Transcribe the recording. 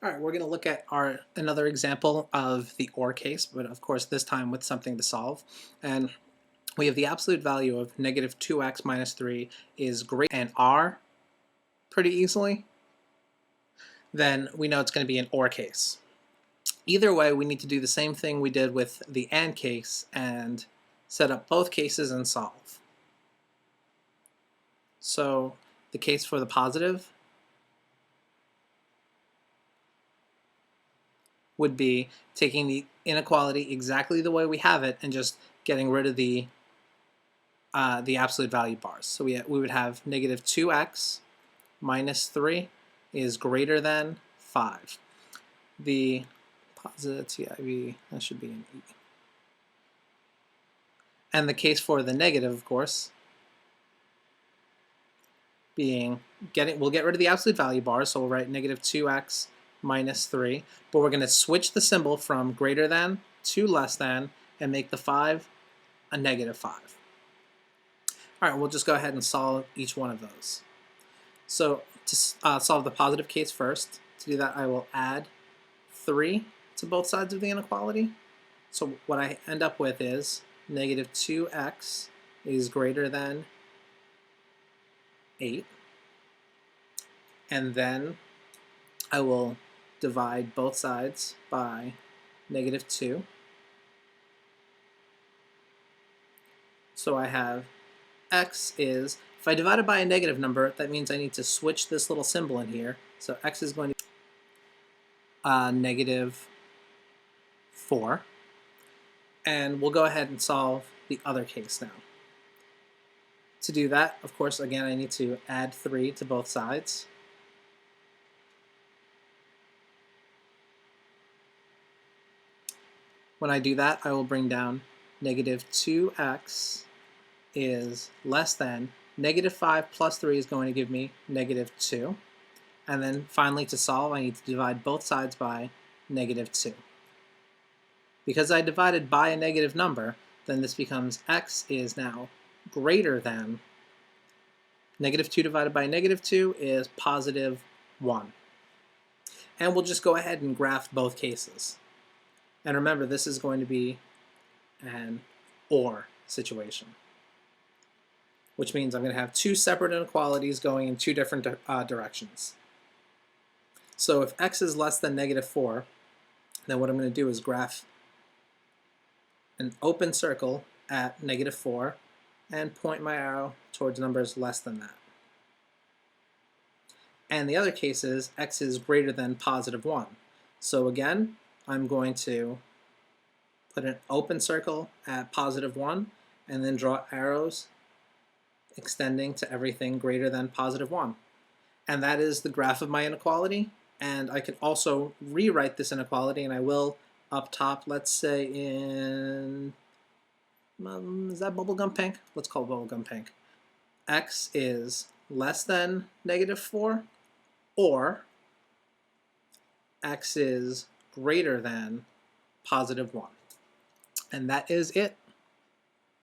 All right, we're going to look at another example of the OR case, but of course this time with something to solve. And we have the absolute value of negative 2x minus 3 is greater than r pretty easily. Then we know it's going to be an OR case. Either way, we need to do the same thing we did with the AND case and set up both cases and solve. So the case for the positive would be taking the inequality exactly the way we have it and just getting rid of the absolute value bars. So we would have negative 2x minus 3 is greater than 5. The positive, that should be an E. And the case for the negative, of course, being we'll get rid of the absolute value bars, so we'll write negative 2x minus 3, but we're going to switch the symbol from greater than to less than and make the 5 a negative 5. All right, we'll just go ahead and solve each one of those. So to solve the positive case first, to do that I will add 3 to both sides of the inequality. So what I end up with is negative 2x is greater than 8. And then I will divide both sides by negative 2. So I have x is, if I divide it by a negative number, that means I need to switch this little symbol in here. So x is going to be negative 4. And we'll go ahead and solve the other case now. To do that, of course, again, I need to add 3 to both sides. When I do that, I will bring down negative 2x is less than negative 5 plus 3 is going to give me negative 2. And then finally, to solve, I need to divide both sides by negative 2. Because I divided by a negative number, then this becomes x is now greater than negative 2 divided by negative 2 is positive 1. And we'll just go ahead and graph both cases. And remember, this is going to be an OR situation, which means I'm going to have two separate inequalities going in two different directions. So if x is less than negative 4, then what I'm going to do is graph an open circle at negative 4 and point my arrow towards numbers less than that. And the other case is x is greater than positive 1. So again, I'm going to put an open circle at positive 1 and then draw arrows extending to everything greater than positive 1. And that is the graph of my inequality. And I can also rewrite this inequality, and I will up top, let's say in, is that bubblegum pink? Let's call it bubblegum pink. X is less than negative 4, or x is greater than positive 1. And that is it.